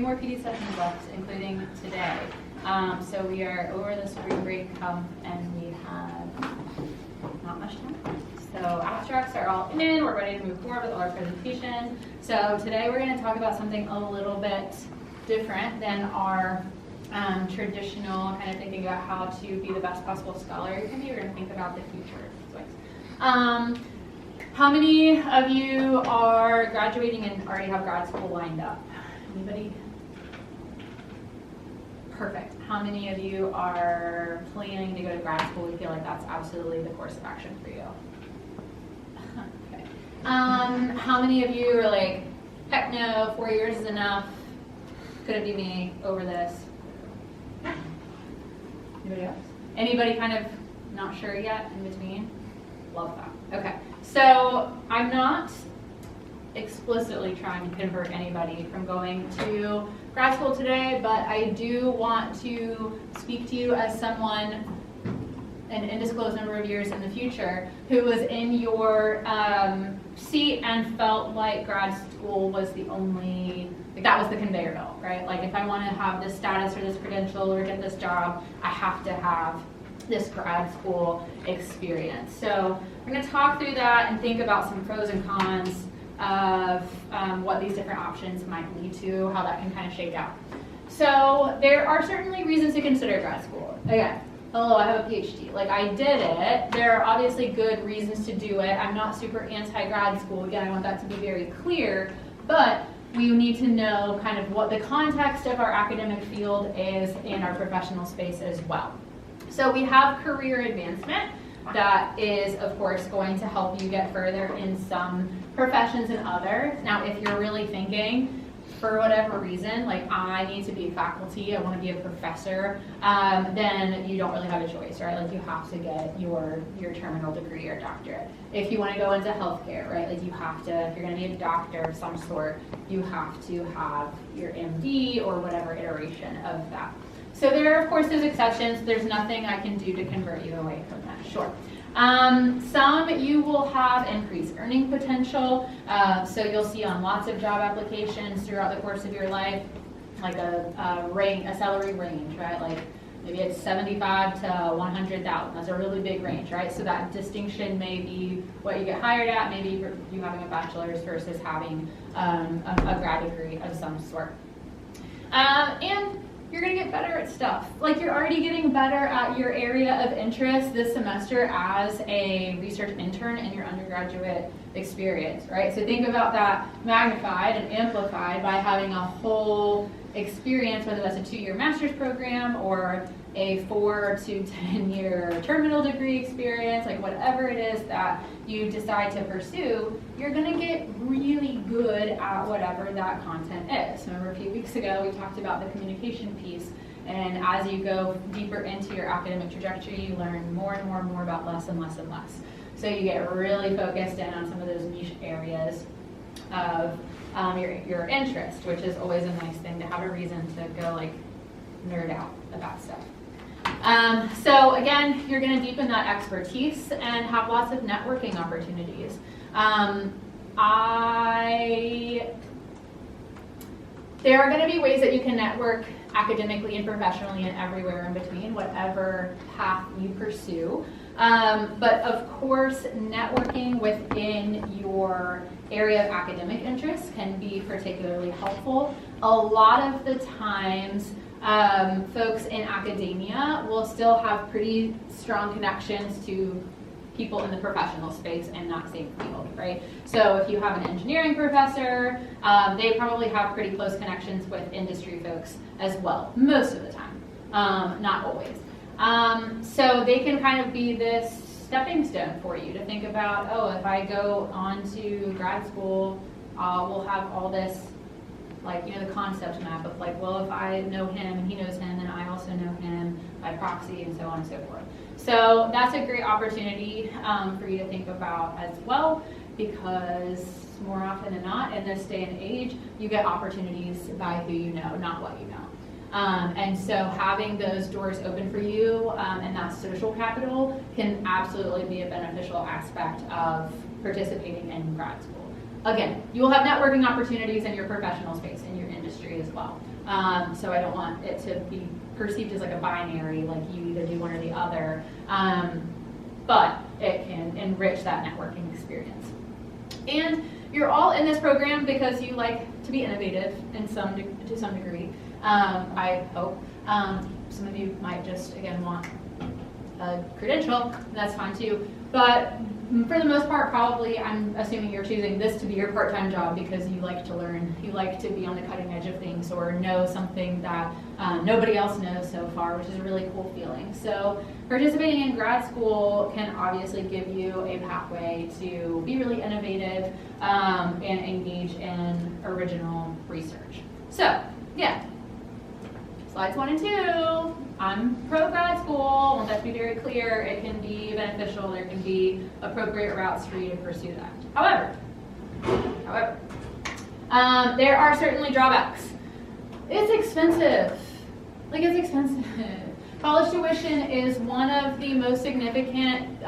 More PD sessions left, including today. So we are over the spring break hump and we have not much time. So abstracts are all in, we're ready to move forward with our presentation. So today we're going to talk about something a little bit different than our traditional kind of thinking about how to be the best possible scholar you can be. We're going to think about the future. How many of you are graduating and already have grad school lined up? Anybody? Perfect. How many of you are planning to go to grad school? You feel like that's absolutely the course of action for you? Okay. How many of you are like, heck no, 4 years is enough. Couldn't be me over this. Anybody else? Anybody kind of not sure yet in between? Love that. Okay. So I'm not explicitly trying to convert anybody from going to grad school today, but I do want to speak to you as someone an undisclosed number of years in the future who was in your seat and felt like grad school was the only, like that was the conveyor belt, right? Like if I want to have this status or this credential or get this job, I have to have this grad school experience. So we're going to talk through that and think about some pros and cons of what these different options might lead to, how that can kind of shake out. So there are certainly reasons to consider grad school. Again, hello, I have a PhD. Like I did it. There are obviously good reasons to do it. I'm not super anti-grad school. Again, I want that to be very clear, but we need to know kind of what the context of our academic field is in our professional space as well. So we have career advancement. That is, of course, going to help you get further in some professions and others. Now, if you're really thinking, for whatever reason, like I need to be faculty, I want to be a professor, then you don't really have a choice, right? Like you have to get your terminal degree or doctorate. If you want to go into healthcare, right? Like you have to, if you're going to be a doctor of some sort, you have to have your MD or whatever iteration of that. So there are, of course, those exceptions. There's nothing I can do to convert you away from that, sure. Some you will have increased earning potential. So you'll see on lots of job applications throughout the course of your life, like a salary range, right? Like maybe it's 75 to 100,000. That's a really big range, right? So that distinction may be what you get hired at, maybe you having a bachelor's versus having a grad degree of some sort. And you're going to get better at stuff. Like you're already getting better at your area of interest this semester as a research intern in your undergraduate experience, right? So think about that magnified and amplified by having a whole experience, whether that's a 2-year master's program or a 4 to 10-year terminal degree experience, like whatever it is that you decide to pursue, you're going to get really good at whatever that content is. Remember a few weeks ago we talked about the communication piece, and as you go deeper into your academic trajectory, you learn more and more and more about less and less and less. So you get really focused in on some of those niche areas of your interest, which is always a nice thing to have a reason to go like nerd out about stuff. So again, you're going to deepen that expertise and have lots of networking opportunities. There are going to be ways that you can network academically and professionally and everywhere in between, whatever path you pursue. But of course, networking within your area of academic interest can be particularly helpful. A lot of the times, folks in academia will still have pretty strong connections to people in the professional space in that same field, right? So if you have an engineering professor, they probably have pretty close connections with industry folks as well, most of the time, not always. So they can kind of be this stepping stone for you to think about, oh, if I go on to grad school, we'll have all this, like, you know, the concept map of like, well, if I know him and he knows him, then I also know him by proxy and so on and so forth. So that's a great opportunity for you to think about as well, because more often than not in this day and age, you get opportunities by who you know, not what you know. And so having those doors open for you and that social capital can absolutely be a beneficial aspect of participating in grad school. Again, you will have networking opportunities in your professional space, in your industry as well. So I don't want it to be perceived as like a binary, like you either do one or the other. But it can enrich that networking experience. And you're all in this program because you like to be innovative to some degree, I hope. Some of you might just, again, want a credential, that's fine too. But for the most part, probably, I'm assuming you're choosing this to be your part-time job because you like to learn, you like to be on the cutting edge of things or know something that nobody else knows so far, which is a really cool feeling. So participating in grad school can obviously give you a pathway to be really innovative and engage in original research. So, yeah. Slides 1 and 2, I'm pro grad school. I want that to be very clear. It can be beneficial. There can be appropriate routes for you to pursue that. However, there are certainly drawbacks. It's expensive. Like, it's expensive. College tuition is one of the most significant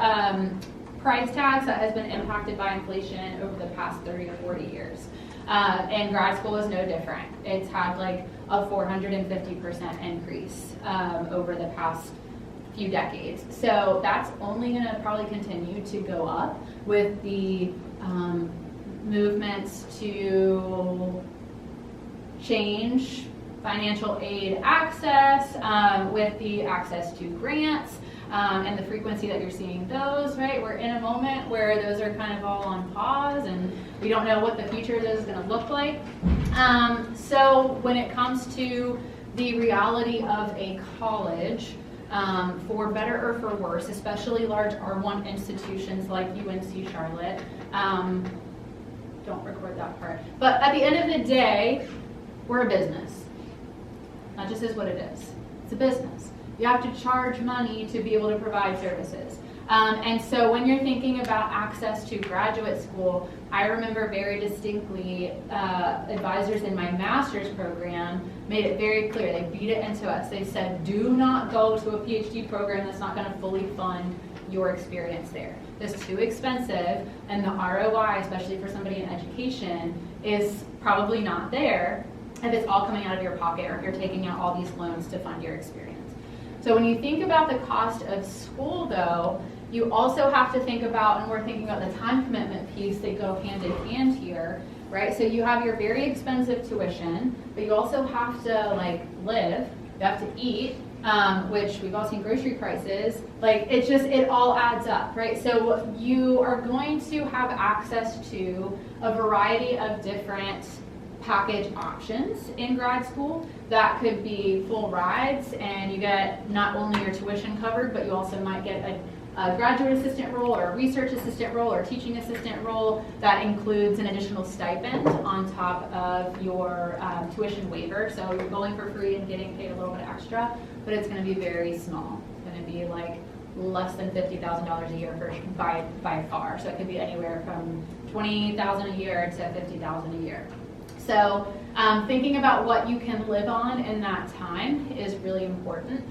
price tags that has been impacted by inflation over the past 30 to 40 years. And grad school is no different. It's had like a 450% increase over the past few decades. So that's only going to probably continue to go up with the movements to change financial aid access, with the access to grants, and the frequency that you're seeing those, right? We're in a moment where those are kind of all on pause and we don't know what the future of those is going to look like. So when it comes to the reality of a college, for better or for worse, especially large R1 institutions like UNC Charlotte, don't record that part, but at the end of the day, we're a business. That just is what it is. It's a business. You have to charge money to be able to provide services. And so when you're thinking about access to graduate school, I remember very distinctly advisors in my master's program made it very clear. They beat it into us. They said, do not go to a PhD program that's not going to fully fund your experience there. It's too expensive, and the ROI, especially for somebody in education, is probably not there if it's all coming out of your pocket or if you're taking out all these loans to fund your experience. So when you think about the cost of school, though, you also have to think about, and we're thinking about the time commitment piece, they go hand in hand here, right? So you have your very expensive tuition, but you also have to like live, you have to eat, which we've all seen grocery prices, like it all adds up, right? So you are going to have access to a variety of different package options in grad school. That could be full rides, and you get not only your tuition covered, but you also might get a graduate assistant role or a research assistant role or a teaching assistant role that includes an additional stipend on top of your tuition waiver. So you're going for free and getting paid a little bit extra, but it's going to be very small. It's going to be like less than $50,000 a year by far. So it could be anywhere from $20,000 a year to $50,000 a year. So thinking about what you can live on in that time is really important.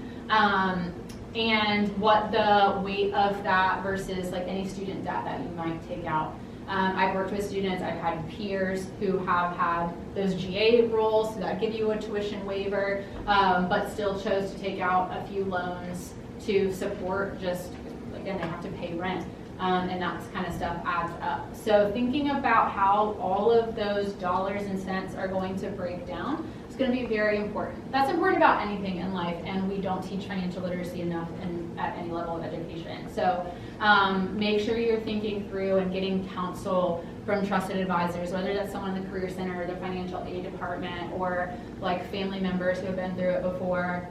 And what the weight of that versus like any student debt that you might take out. I've worked with students, I've had peers who have had those GA roles that give you a tuition waiver, but still chose to take out a few loans to support just, again, they have to pay rent. And that kind of stuff adds up. So thinking about how all of those dollars and cents are going to break down is going to be very important. That's important about anything in life, and we don't teach financial literacy enough at any level of education. So make sure you're thinking through and getting counsel from trusted advisors, whether that's someone in the Career Center or the financial aid department or like family members who have been through it before,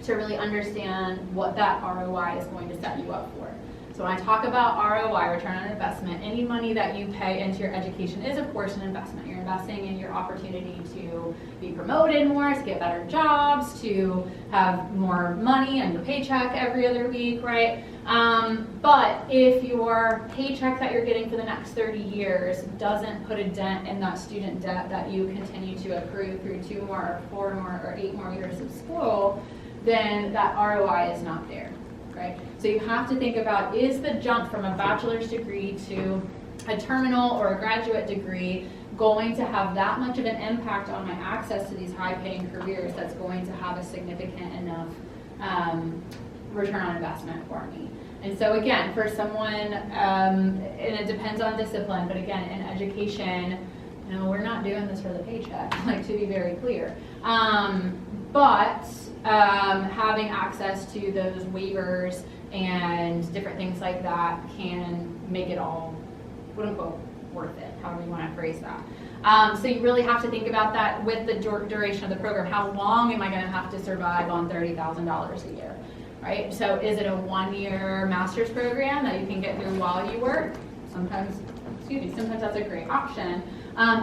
to really understand what that ROI is going to set you up for. So when I talk about ROI, return on investment, any money that you pay into your education is, of course, an investment. You're investing in your opportunity to be promoted more, to get better jobs, to have more money on your paycheck every other week, right? But if your paycheck that you're getting for the next 30 years doesn't put a dent in that student debt that you continue to accrue through 2 more or 4 more or 8 more years of school, then that ROI is not there. Right? So you have to think about, is the jump from a bachelor's degree to a terminal or a graduate degree going to have that much of an impact on my access to these high-paying careers that's going to have a significant enough return on investment for me. And so again, for someone, and it depends on discipline, but again, in education, you know, we're not doing this for the paycheck, like, to be very clear. But having access to those waivers and different things like that can make it all, quote unquote, worth it, however you want to phrase that. So you really have to think about that with the duration of the program. How long am I going to have to survive on $30,000 a year, right? So is it a 1-year master's program that you can get through while you work? Sometimes that's a great option.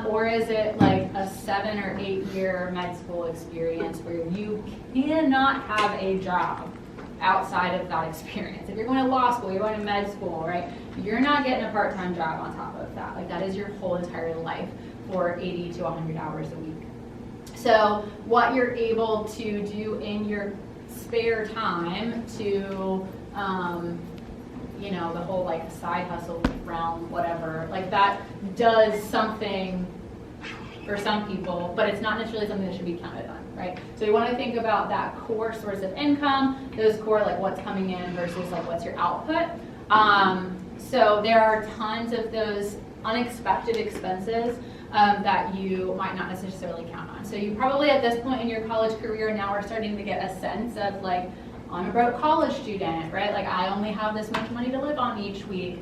Or is it like a 7 or 8 year med school experience where you cannot have a job outside of that experience? If you're going to law school, you're going to med school, right? You're not getting a part-time job on top of that. Like, that is your whole entire life for 80 to 100 hours a week. So what you're able to do in your spare time to, you know, the whole like side hustle realm, whatever, like that does something for some people, but it's not necessarily something that should be counted on, right? So you want to think about that core source of income, those core, like what's coming in versus like what's your output. So there are tons of those unexpected expenses that you might not necessarily count on. So you probably at this point in your college career now are starting to get a sense of like, I'm a broke college student, right? Like, I only have this much money to live on each week.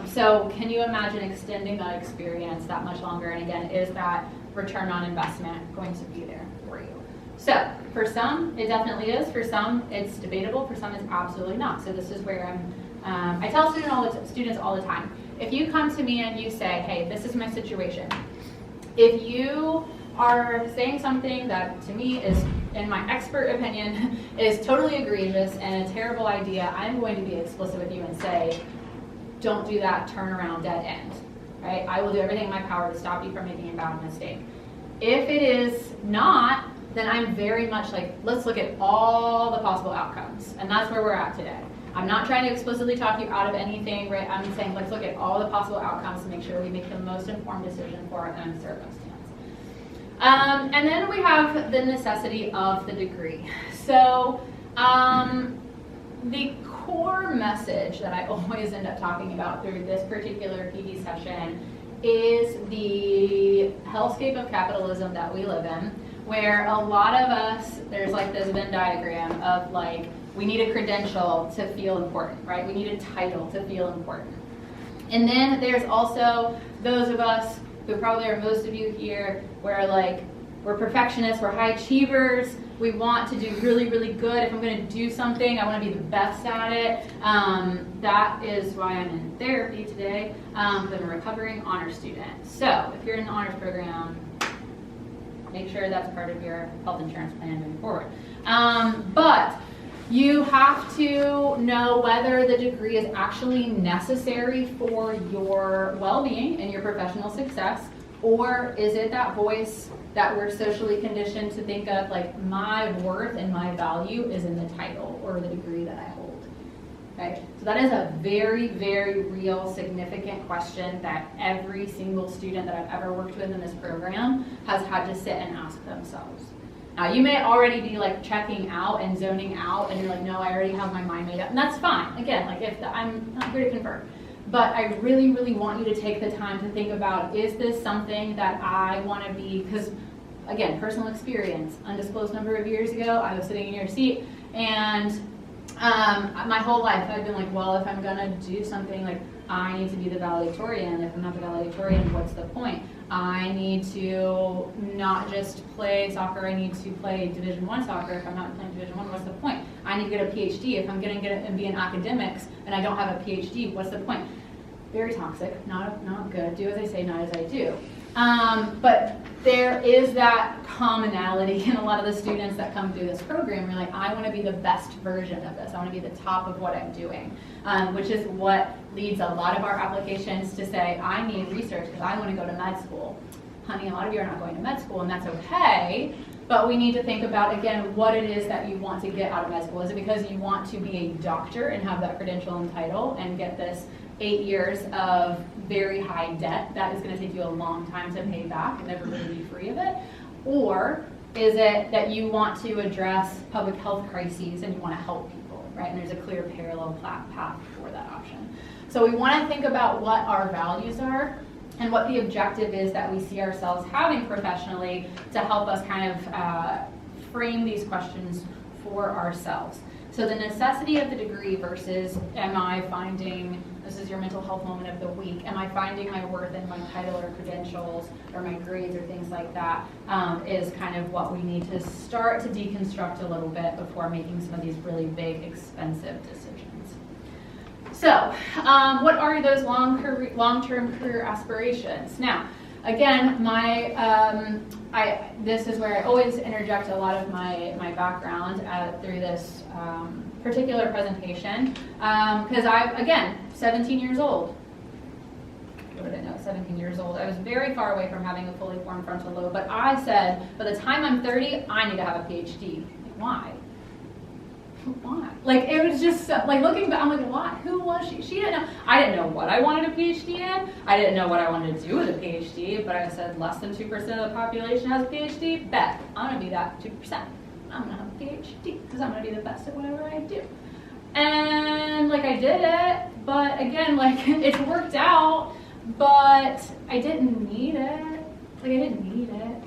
So can you imagine extending that experience that much longer? And again, is that return on investment going to be there for you? So for some, it definitely is. For some, it's debatable. For some, it's absolutely not. So this is where I tell students all the time, if you come to me and you say, hey, this is my situation. If you are saying something that to me is, in my expert opinion, is totally egregious and a terrible idea, I'm going to be explicit with you and say, don't do that, turn around, dead end, right? I will do everything in my power to stop you from making a bad mistake. If it is not, then I'm very much like, let's look at all the possible outcomes. And that's where we're at today. I'm not trying to explicitly talk you out of anything, right? I'm saying let's look at all the possible outcomes to make sure we make the most informed decision for our own circumstance. And then we have the necessity of the degree. So the core message that I always end up talking about through this particular PD session is the hellscape of capitalism that we live in, where a lot of us, there's like this Venn diagram of like, we need a credential to feel important, right? We need a title to feel important. And then there's also those of us who probably are most of you here, where like, we're perfectionists, we're high achievers, we want to do really, really good. If I'm going to do something, I want to be the best at it. That is why I'm in therapy today. I'm a recovering honors student. So if you're in the honors program, make sure that's part of your health insurance plan moving forward. But you have to know whether the degree is actually necessary for your well-being and your professional success, or is it that voice that we're socially conditioned to think of like my worth and my value is in the title or the degree that I hold, okay? So that is a very, very real, significant question that every single student that I've ever worked with in this program has had to sit and ask themselves. Now, you may already be like checking out and zoning out and you're like, no, I already have my mind made up, and that's fine. Again, like I'm not here to convert. But I really, really want you to take the time to think about, is this something that I want to be, because again, personal experience, undisclosed number of years ago, I was sitting in your seat, and my whole life I've been like, well, if I'm going to do something, like I need to be the valedictorian. If I'm not the valedictorian, what's the point? I need to not just play soccer, I need to play Division I soccer. If I'm not playing Division I, what's the point? I need to get a PhD. If I'm going to get and be in academics and I don't have a PhD, what's the point? Very toxic, not good. Do as I say, not as I do. But there is that commonality in a lot of the students that come through this program. We're like, I want to be the best version of this. I want to be the top of what I'm doing, which is what leads a lot of our applications to say, I need research because I want to go to med school. Honey, a lot of you are not going to med school, and that's okay. But we need to think about, again, what it is that you want to get out of med school. Is it because you want to be a doctor and have that credential and title and get this 8 years of very high debt that is going to take you a long time to pay back and never really be free of it? Or is it that you want to address public health crises and you want to help people, right? And there's a clear parallel path for that option. So we want to think about what our values are and what the objective is that we see ourselves having professionally to help us kind of frame these questions for ourselves. So the necessity of the degree versus am I finding, this is your mental health moment of the week, am I finding my worth in my title or credentials or my grades or things like that, is kind of what we need to start to deconstruct a little bit before making some of these really big, expensive decisions. So what are those long-term career aspirations? Now, again, this is where I always interject a lot of my background through this particular presentation, because again, 17 years old. What did I know? 17 years old. I was very far away from having a fully formed frontal lobe, but I said, by the time I'm 30, I need to have a PhD. Like, why? Why? Like, it was just like looking back, I'm like, why? Who was she? She didn't know. I didn't know what I wanted a PhD in. I didn't know what I wanted to do with a PhD, but I said less than 2% of the population has a PhD. Bet I'm gonna be that 2%. I'm gonna have a PhD because I'm gonna be the best at whatever I do. And like I did it, but again, like it's worked out, but I didn't need it. Like I didn't need it.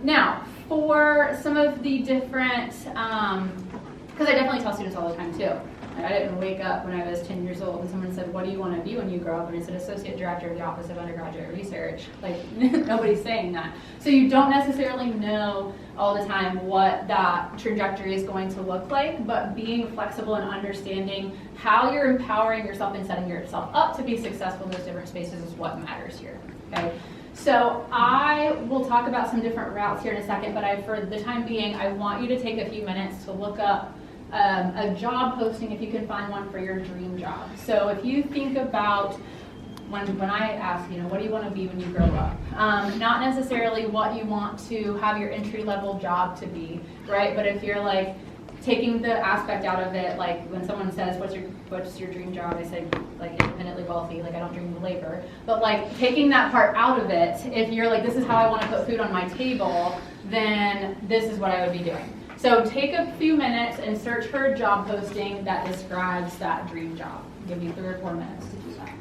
Now, for some of the different, because I definitely tell students all the time too. I didn't wake up when I was 10 years old and someone said, what do you want to be when you grow up? And I said, Associate Director of the Office of Undergraduate Research. Like, nobody's saying that. So you don't necessarily know all the time what that trajectory is going to look like, but being flexible and understanding how you're empowering yourself and setting yourself up to be successful in those different spaces is what matters here, okay? So I will talk about some different routes here in a second, but for the time being, I want you to take a few minutes to look up a job posting if you can find one for your dream job. So if you think about when I ask, what do you want to be when you grow up? Not necessarily what you want to have your entry-level job to be, right? But if you're like taking the aspect out of it, like when someone says, what's your dream job? I say like independently wealthy, like I don't dream of labor. But like taking that part out of it, if you're like, this is how I want to put food on my table, then this is what I would be doing. So take a few minutes and search for a job posting that describes that dream job. I'll give you 3 or 4 minutes to do that.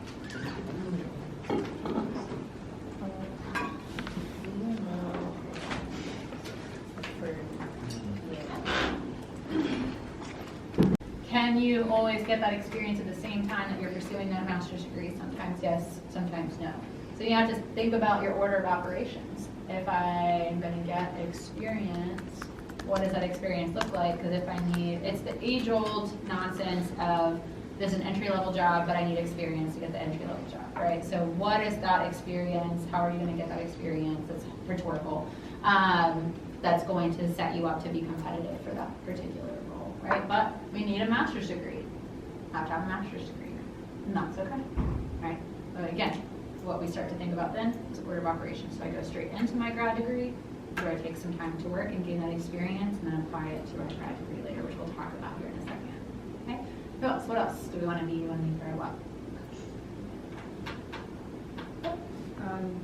Can you always get that experience at the same time that you're pursuing that master's degree? Sometimes yes, sometimes no. So you have to think about your order of operations. If I'm going to get experience, what does that experience look like? Because if I need, it's the age-old nonsense of this is an entry-level job, but I need experience to get the entry-level job, right? So what is that experience? How are you going to get that experience? That's rhetorical. That's going to set you up to be competitive for that particular role, right? But we need a master's degree. Have to have a master's degree, and that's okay, right? But again, what we start to think about then is order of operations. So I go straight into my grad degree, where I take some time to work and gain that experience, and then apply it to my grad degree later, which we'll talk about here in a second. Okay? Who else? What else do we want to be when we grow up?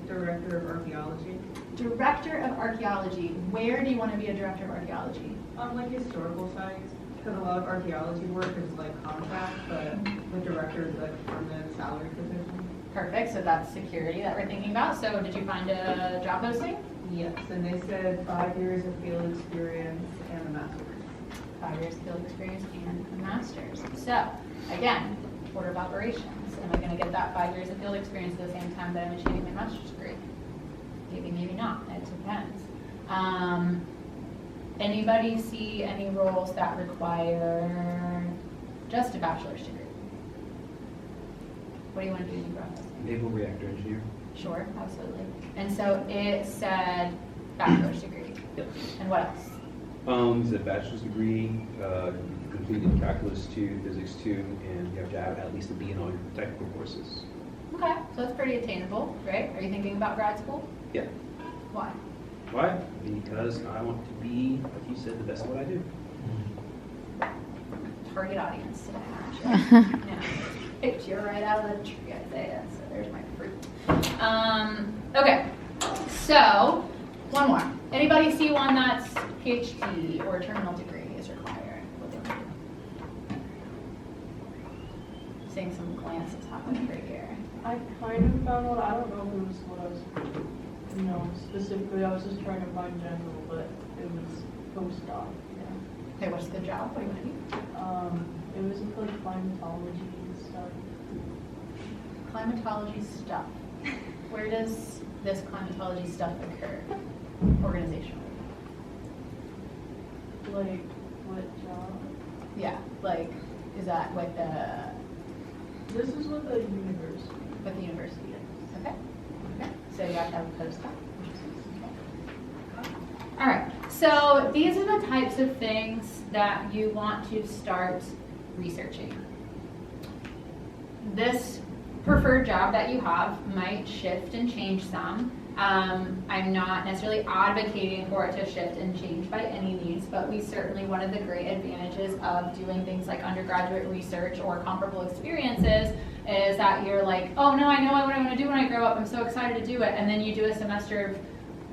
Director of Archaeology. Director of Archaeology. Where do you want to be a director of archaeology? Like historical sites, because a lot of archaeology work is like contract, but the director is like permanent salary position. Perfect. So that's security that we're thinking about. So did you find a job posting? Yes, and they said 5 years of field experience and a master's. 5 years field experience and a master's. So again, order of operations. Am I going to get that 5 years of field experience at the same time that I'm achieving my master's degree? Maybe, maybe not. It depends. Anybody see any roles that require just a bachelor's degree? What do you want to do when you grow up? Naval reactor engineer. Sure, absolutely. And so it said bachelor's degree. Yep. And what else? It's a bachelor's degree, completed calculus 2, physics 2, and you have to have at least a B in all your technical courses. Okay, so that's pretty attainable, right? Are you thinking about grad school? Yeah. Why? Why? Because I want to be, like you said, the best at what I do. Target audience today, aren't you? Yeah. picked you right out of the tree, Isaiah. So there's my fruit. Okay, so one more. Anybody see one that's PhD or terminal degree is required? Seeing some glances happening right here. I kind of found one. I don't know if it was what I was, specifically. I was just trying to find general, but it was postdoc. Yeah. Okay, what's the job? What do you want to do? It was like climatology and stuff. Climatology stuff. Where does this climatology stuff occur organizationally? Like what job? Yeah, like, is that with the This is with the university. university? Okay. Okay. So you have to have a postdoc. Okay. All right. So these are the types of things that you want to start researching. This preferred job that you have might shift and change some. I'm not necessarily advocating for it to shift and change by any means, but we certainly, one of the great advantages of doing things like undergraduate research or comparable experiences is that you're like, oh no, I know what I want to do when I grow up, I'm so excited to do it, and then you do a semester of,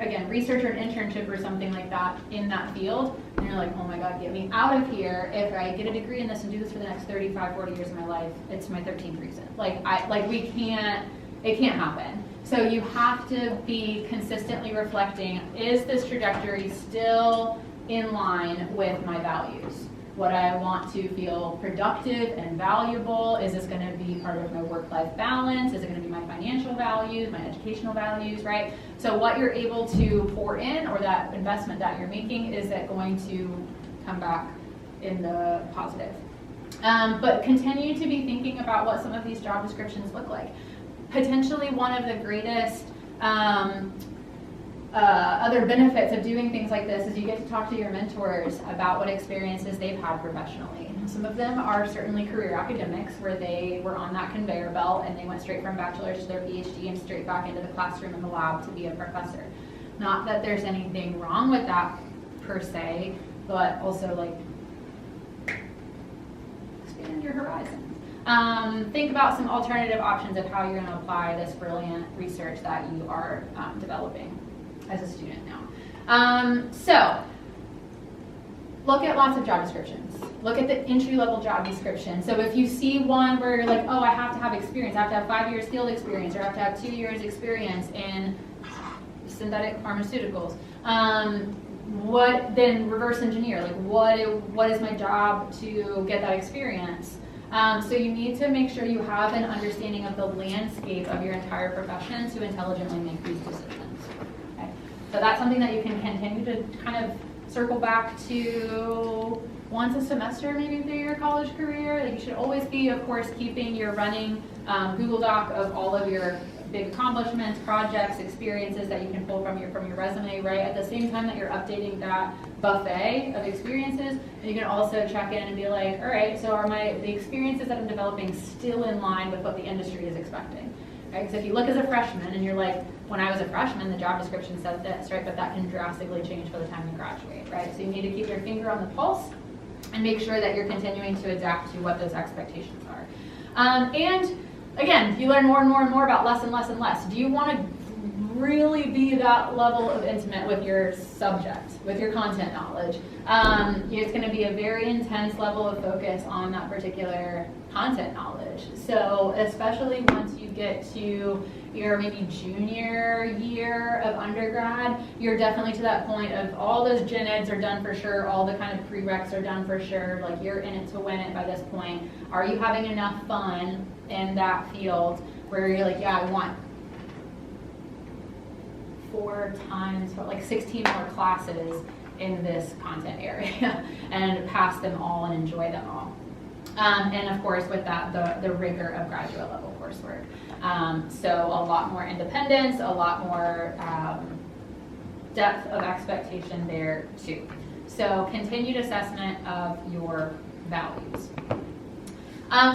again, research or an internship or something like that in that field, and you're like, oh my god, get me out of here. If I get a degree in this and do this for the next 35, 40 years of my life, it's my 13th reason. It can't happen. So you have to be consistently reflecting, is this trajectory still in line with my values? What I want to feel productive and valuable? Is this going to be part of my work-life balance? Is it going to be my financial values, my educational values, right? So what you're able to pour in, or that investment that you're making, is that going to come back in the positive? But continue to be thinking about what some of these job descriptions look like. Potentially one of the greatest other benefits of doing things like this is you get to talk to your mentors about what experiences they've had professionally. Some of them are certainly career academics, where they were on that conveyor belt and they went straight from bachelor's to their PhD and straight back into the classroom and the lab to be a professor. Not that there's anything wrong with that per se, but also like expand your horizons. Think about some alternative options of how you're going to apply this brilliant research that you are developing as a student now. So, look at lots of job descriptions. Look at the entry-level job description. So if you see one where you're like, oh, I have to have experience, I have to have 5 years field experience, or I have to have 2 years experience in synthetic pharmaceuticals, what then reverse engineer? Like, what is my job to get that experience? So you need to make sure you have an understanding of the landscape of your entire profession to intelligently make these decisions. Okay? So that's something that you can continue to kind of circle back to once a semester maybe through your college career. Like, you should always be, of course, keeping your running Google Doc of all of your big accomplishments, projects, experiences that you can pull from your resume, right? At the same time that you're updating that buffet of experiences, and you can also check in and be like, all right, so are the experiences that I'm developing still in line with what the industry is expecting? Right? Because if you look as a freshman and you're like, when I was a freshman, the job description said this, right? But that can drastically change by the time you graduate, right? So you need to keep your finger on the pulse and make sure that you're continuing to adapt to what those expectations are. And again, you learn more and more and more about less and less and less. Do you want to really be that level of intimate with your subject, with your content knowledge? It's going to be a very intense level of focus on that particular content knowledge. So especially once you get to your maybe junior year of undergrad, you're definitely to that point of all those gen eds are done for sure, all the kind of prereqs are done for sure, like you're in it to win it by this point. Are you having enough fun in that field where you're like, yeah, I want 16 more classes in this content area and pass them all and enjoy them all. And of course with that, the rigor of graduate level coursework. So a lot more independence, a lot more depth of expectation there too. So continued assessment of your values.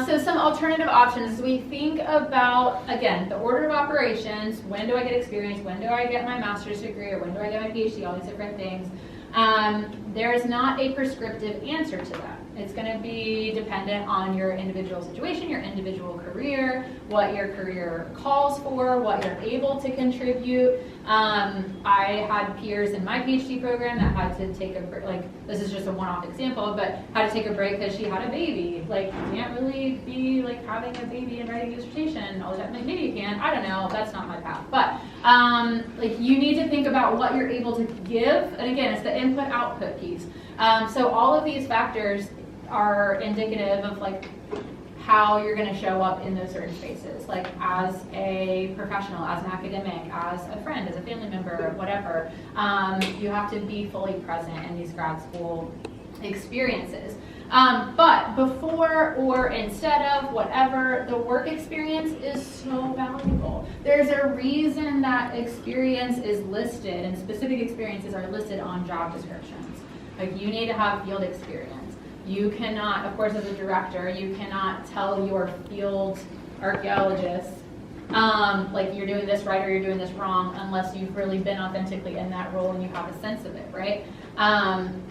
So some alternative options. We think about, again, the order of operations. When do I get experience? When do I get my master's degree? Or when do I get my PhD? All these different things. There is not a prescriptive answer to that. It's going to be dependent on your individual situation, your individual career, what your career calls for, what you're able to contribute. I had peers in my PhD program that had to take a break, like this is just a one-off example, but had to take a break because she had a baby. Like you can't really be like having a baby and writing a dissertation all the time. Like maybe you can, I don't know, that's not my path. But like you need to think about what you're able to give, and again, it's the input-output piece. So all of these factors are indicative of like how you're going to show up in those certain spaces, like as a professional, as an academic, as a friend, as a family member, whatever. You have to be fully present in these grad school experiences. But before or instead of whatever, the work experience is so valuable. There's a reason that experience is listed and specific experiences are listed on job descriptions. Like you need to have field experience. You cannot, of course, as a director, you cannot tell your field archaeologists, like you're doing this right or you're doing this wrong unless you've really been authentically in that role and you have a sense of it, right?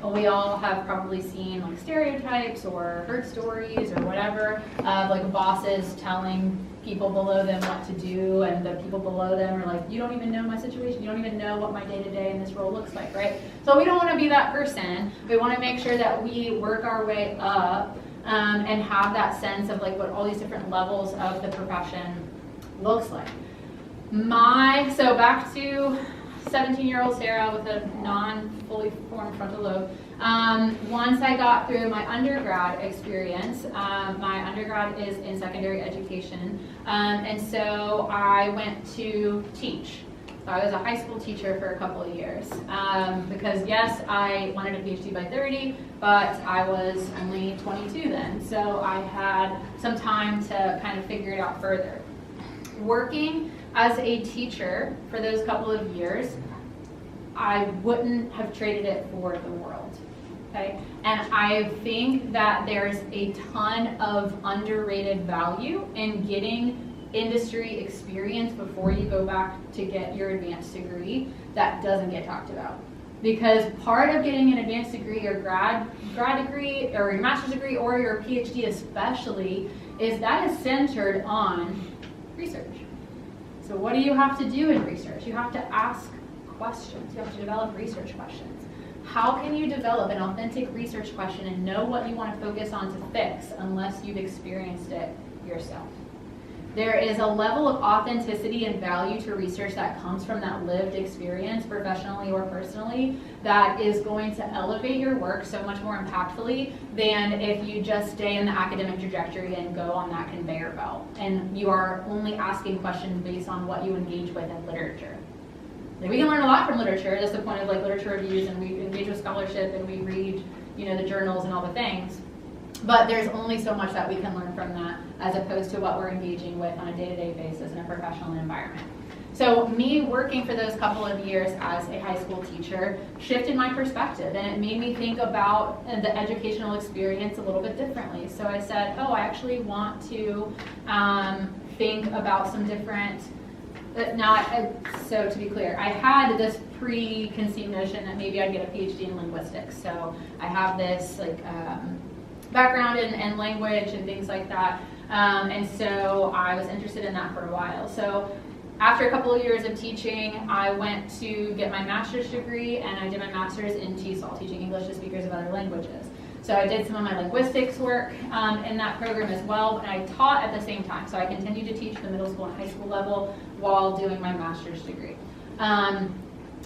We all have probably seen like stereotypes or heard stories or whatever of like bosses telling people below them what to do, and the people below them are like, you don't even know my situation, you don't even know what my day-to-day in this role looks like, right? So we don't want to be that person. We want to make sure that we work our way up and have that sense of like what all these different levels of the profession looks like. So back to 17-year-old Sarah with a non-fully formed frontal lobe. Once I got through my undergrad experience, my undergrad is in secondary education, and so I went to teach. So I was a high school teacher for a couple of years because yes, I wanted a PhD by 30, but I was only 22 then, so I had some time to kind of figure it out further. Working as a teacher for those couple of years, I wouldn't have traded it for the world, okay? And I think that there's a ton of underrated value in getting industry experience before you go back to get your advanced degree that doesn't get talked about. Because part of getting an advanced degree or grad degree or your master's degree or your PhD especially is that is centered on research. So what do you have to do in research? You have to ask questions. You have to develop research questions. How can you develop an authentic research question and know what you want to focus on to fix unless you've experienced it yourself? There is a level of authenticity and value to research that comes from that lived experience, professionally or personally, that is going to elevate your work so much more impactfully than if you just stay in the academic trajectory and go on that conveyor belt. And you are only asking questions based on what you engage with in literature. Like, we can learn a lot from literature. That's the point of like literature reviews, and we engage with scholarship and we read, the journals and all the things. But there's only so much that we can learn from that as opposed to what we're engaging with on a day-to-day basis in a professional environment. So me working for those couple of years as a high school teacher shifted my perspective, and it made me think about the educational experience a little bit differently. So I said, I actually want to think about some different, so to be clear, I had this preconceived notion that maybe I'd get a PhD in linguistics. So I have this background in language and things like that. And so I was interested in that for a while. So after a couple of years of teaching, I went to get my master's degree, and I did my master's in TESOL, teaching English to speakers of other languages. So I did some of my linguistics work in that program as well, and I taught at the same time. So I continued to teach the middle school and high school level while doing my master's degree.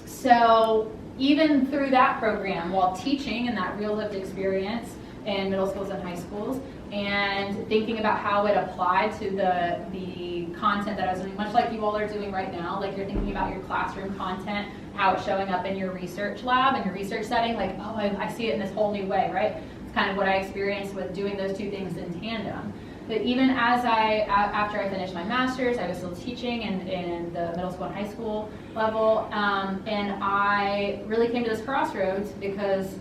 So even through that program, while teaching and that real lived experience in middle schools and high schools, and thinking about how it applied to the content that I was doing, much like you all are doing right now, like you're thinking about your classroom content, how it's showing up in your research lab and your research setting, like, I see it in this whole new way, right? It's kind of what I experienced with doing those two things in tandem. But even after I finished my master's, I was still teaching in the middle school and high school level, and I really came to this crossroads because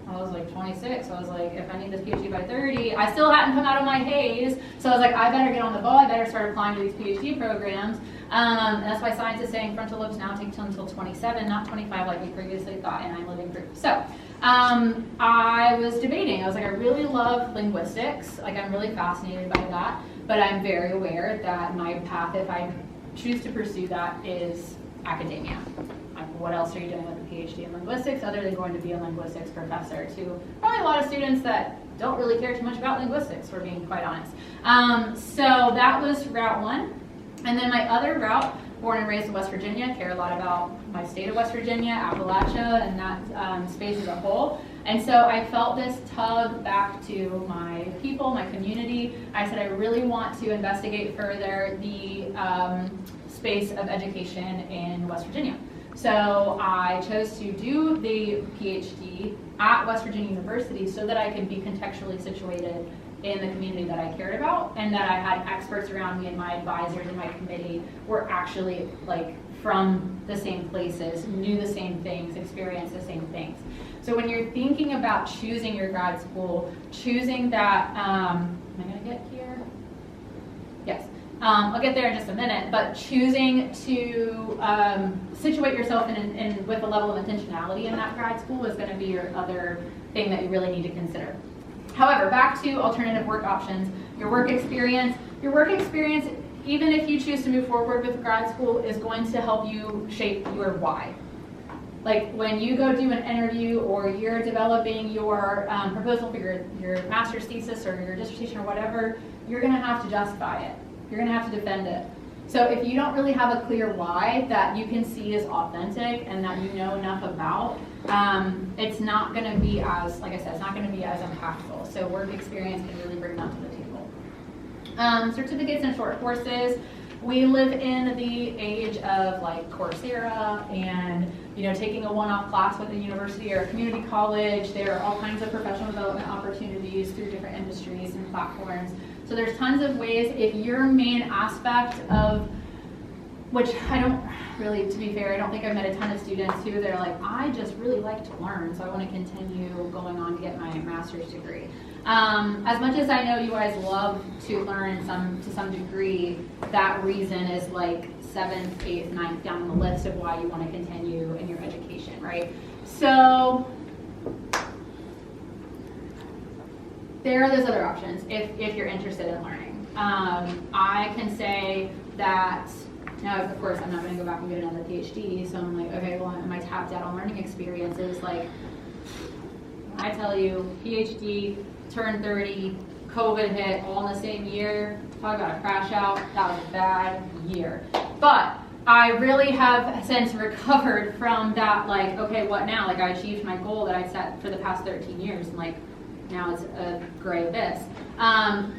I was like 26, so I was like, if I need this PhD by 30, I still hadn't come out of my haze, so I was like, I better get on the ball, I better start applying to these PhD programs. And that's why science is saying frontal lobes now take until 27, not 25 like we previously thought, and I'm living proof. So I was debating. I was like, I really love linguistics. Like, I'm really fascinated by that, but I'm very aware that my path, if I choose to pursue that, is academia. Like, what else are you doing with a PhD in linguistics other than going to be a linguistics professor to probably a lot of students that don't really care too much about linguistics, for being quite honest. So that was route one. And then my other route, born and raised in West Virginia, care a lot about my state of West Virginia, Appalachia, and that space as a whole. And so I felt this tug back to my people, my community. I said I really want to investigate further the space of education in West Virginia. So I chose to do the PhD at West Virginia University so that I could be contextually situated in the community that I cared about, and that I had experts around me, and my advisors and my committee were actually like from the same places, knew the same things, experienced the same things. So when you're thinking about choosing your grad school, choosing that, am I gonna get here? Yes. I'll get there in just a minute, but choosing to situate yourself in with a level of intentionality in that grad school is going to be your other thing that you really need to consider. However, back to alternative work options, your work experience, even if you choose to move forward with grad school, is going to help you shape your why. Like when you go do an interview or you're developing your proposal for your master's thesis or your dissertation or whatever, you're going to have to justify it. You're going to have to defend it. So if you don't really have a clear why that you can see as authentic and that you know enough about, it's not going to be as, like I said, it's not going to be as impactful. So work experience can really bring that to the table. Certificates and short courses. We live in the age of like Coursera and taking a one-off class with a university or a community college. There are all kinds of professional development opportunities through different industries and platforms. So there's tons of ways. If your main aspect of, which I don't really, to be fair, I don't think I've met a ton of students who they're like, I just really like to learn, so I want to continue going on to get my master's degree. As much as I know you guys love to learn to some degree, that reason is like 7th, 8th, 9th down the list of why you want to continue in your education, right? So there are those other options if you're interested in learning. I can say that, now of course I'm not going to go back and get another PhD, so I'm like, okay, well, am I tapped out on learning experiences? Like, I tell you, PhD, turned 30, COVID hit all in the same year, talk about a crash out, that was a bad year. But I really have since recovered from that, like, okay, what now? Like, I achieved my goal that I set for the past 13 years, and like, now it's a gray abyss.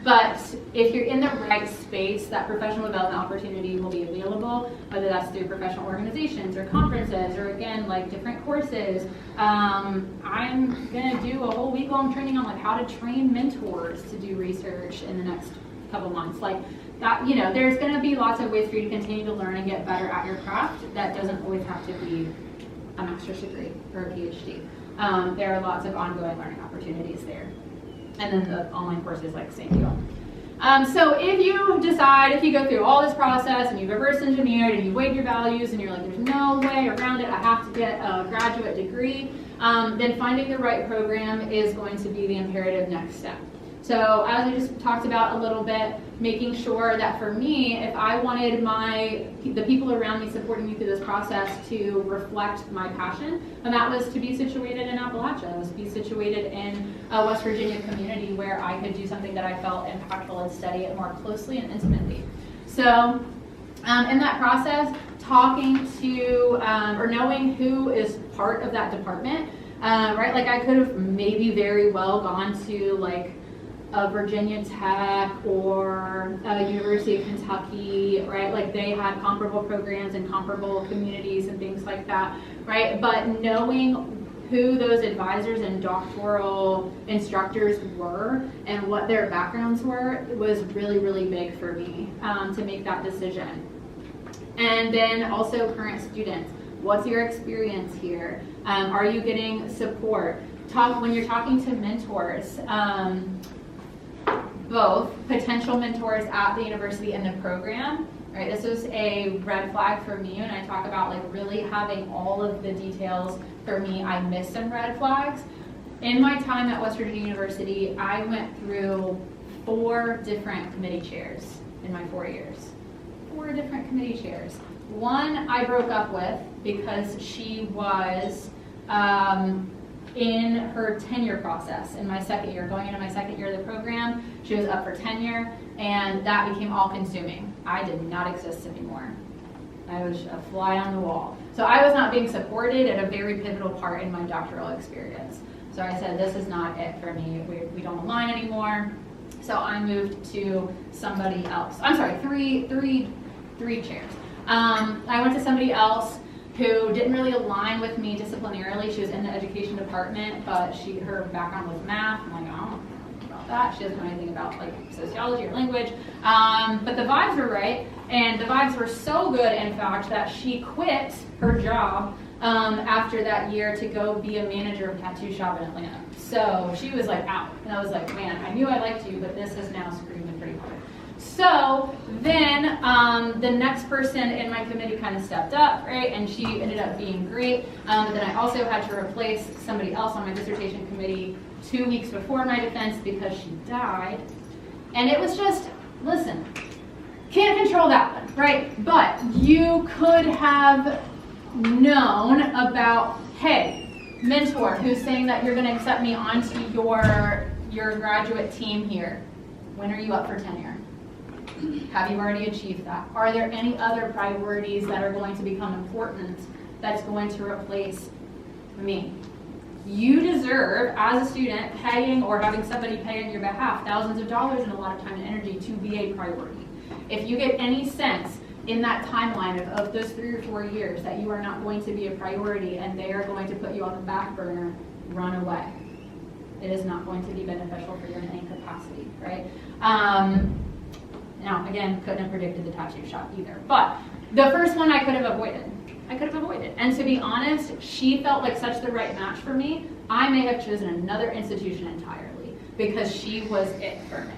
But if you're in the right space, that professional development opportunity will be available, whether that's through professional organizations or conferences or again, like different courses. I'm gonna do a whole week-long training on like how to train mentors to do research in the next couple months. Like that, there's gonna be lots of ways for you to continue to learn and get better at your craft. That doesn't always have to be a master's degree or a PhD. There are lots of ongoing learning opportunities there. And then the online courses, like same deal. So if you go through all this process and you've reverse engineered and you weighed your values and you're like, there's no way around it, I have to get a graduate degree, then finding the right program is going to be the imperative next step. So as I just talked about a little bit, making sure that for me, if I wanted the people around me supporting me through this process to reflect my passion, and that was to be situated in Appalachia, it was to be situated in a West Virginia community where I could do something that I felt impactful and study it more closely and intimately. So in that process, talking to or knowing who is part of that department, right? Like I could have maybe very well gone to like a Virginia Tech or a University of Kentucky, right? Like they had comparable programs and comparable communities and things like that, right? But knowing who those advisors and doctoral instructors were and what their backgrounds were was really, really big for me to make that decision. And then also current students. What's your experience here? Are you getting support? When you're talking to mentors, both potential mentors at the university and the program, right? This was a red flag for me, and I talk about like really having all of the details. For me, I missed some red flags. In my time at West Virginia University, I went through 4 different committee chairs in my 4 years. 4 different committee chairs. One I broke up with because she was in her tenure process in my 2nd year, going into my 2nd year of the program. She was up for tenure, and that became all consuming. I did not exist anymore. I was a fly on the wall. So I was not being supported at a very pivotal part in my doctoral experience. So I said, this is not it for me. We don't align anymore. So I moved to somebody else. I'm sorry, three chairs. I went to somebody else who didn't really align with me disciplinarily. She was in the education department, but her background was math. I'm like, I don't know about that. She doesn't know anything about like sociology or language. But the vibes were right, and the vibes were so good, in fact, that she quit her job after that year to go be a manager of a tattoo shop in Atlanta. So she was like out, and I was like, man, I knew I liked you, but this is now screaming pretty hard. So then the next person in my committee kind of stepped up, right? And she ended up being great. But then I also had to replace somebody else on my dissertation committee 2 weeks before my defense because she died. And it was just, listen, can't control that one, right? But you could have known about, hey, mentor who's saying that you're going to accept me onto your graduate team here. When are you up for tenure? Have you already achieved that? Are there any other priorities that are going to become important that's going to replace me? You deserve, as a student, paying or having somebody pay on your behalf thousands of dollars and a lot of time and energy to be a priority. If you get any sense in that timeline of those 3 or 4 years that you are not going to be a priority and they are going to put you on the back burner, run away. It is not going to be beneficial for you in any capacity, right? Now, again, couldn't have predicted the tattoo shop either. But the first one I could have avoided. And to be honest, she felt like such the right match for me. I may have chosen another institution entirely because she was it for me.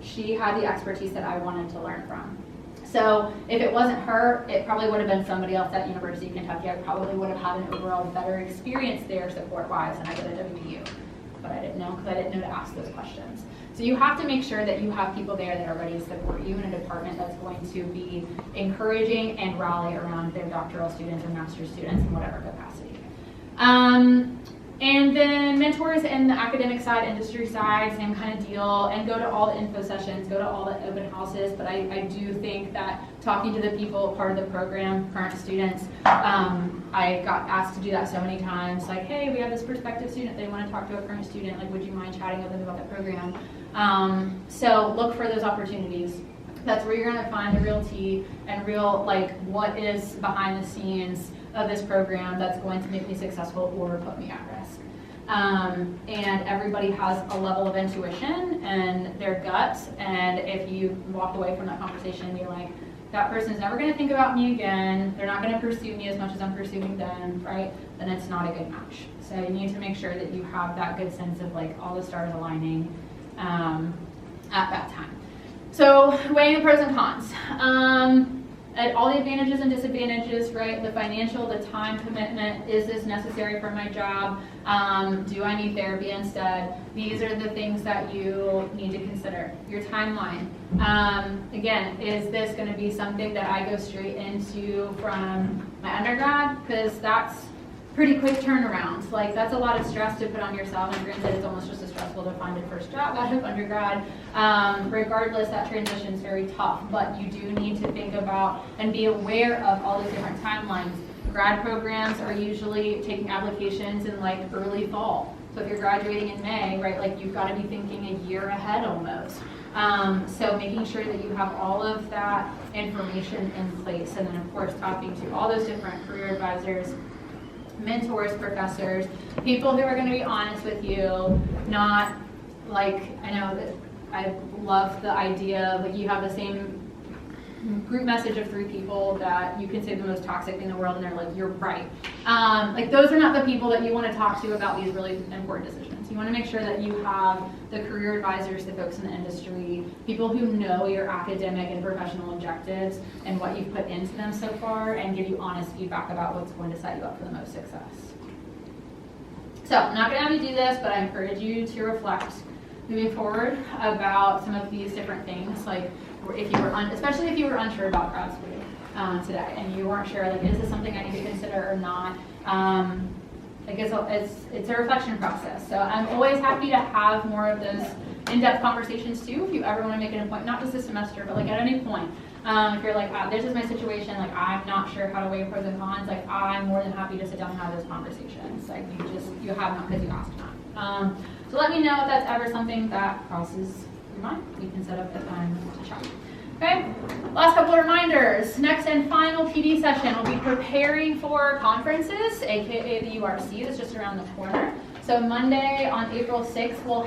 She had the expertise that I wanted to learn from. So if it wasn't her, it probably would have been somebody else at University of Kentucky. I probably would have had an overall better experience there support-wise than I did at WVU. But I didn't know because I didn't know to ask those questions. So you have to make sure that you have people there that are ready to support you in a department that's going to be encouraging and rally around their doctoral students or master's students in whatever capacity. And then mentors in the academic side, industry side, same kind of deal, and go to all the info sessions, go to all the open houses. But I do think that talking to the people, part of the program, current students, I got asked to do that so many times, like, hey, we have this prospective student, they want to talk to a current student, like, would you mind chatting with them about the program? So look for those opportunities. That's where you're going to find the real tea and real, like, what is behind the scenes of this program that's going to make me successful or put me at risk. And everybody has a level of intuition and their gut, and if you walk away from that conversation and you're like, that person's never going to think about me again, they're not going to pursue me as much as I'm pursuing them, right? Then it's not a good match. So you need to make sure that you have that good sense of like all the stars aligning at that time. So weighing the pros and cons. At all the advantages and disadvantages, right? The financial, the time commitment, is this necessary for my job? Do I need therapy instead? These are the things that you need to consider. Your timeline. Again, is this going to be something that I go straight into from my undergrad? Because that's pretty quick turnaround. Like, that's a lot of stress to put on yourself, and granted, it's almost just as stressful to find a first job out of undergrad. Regardless, that transition is very tough, but you do need to think about and be aware of all these different timelines. Grad programs are usually taking applications in like early fall. So if you're graduating in May, right, like you've got to be thinking a year ahead almost. So making sure that you have all of that information in place, and then of course talking to all those different career advisors, mentors, professors, people who are going to be honest with you, not like, I know that I love the idea of like you have the same group message of 3 people that you consider the most toxic in the world, and they're like, you're right. Like those are not the people that you want to talk to about these really important decisions. You want to make sure that you have the career advisors, the folks in the industry, people who know your academic and professional objectives and what you've put into them so far, and give you honest feedback about what's going to set you up for the most success. So I'm not going to have you do this, but I encourage you to reflect moving forward about some of these different things, like if you were, especially if you were unsure about grad school today, and you weren't sure, like, is this something I need to consider or not? Like it's a reflection process. So I'm always happy to have more of those in-depth conversations too, if you ever want to make an appointment, not just this semester, but like at any point. If you're like, this is my situation, like I'm not sure how to weigh pros and cons, like I'm more than happy to sit down and have those conversations. Like you have not because you asked not. So let me know if that's ever something that crosses your mind. We can set up a time to chat. Okay, last couple of reminders. Next and final PD session, we'll be preparing for conferences, aka the URC, that's just around the corner. So Monday on April 6th, we'll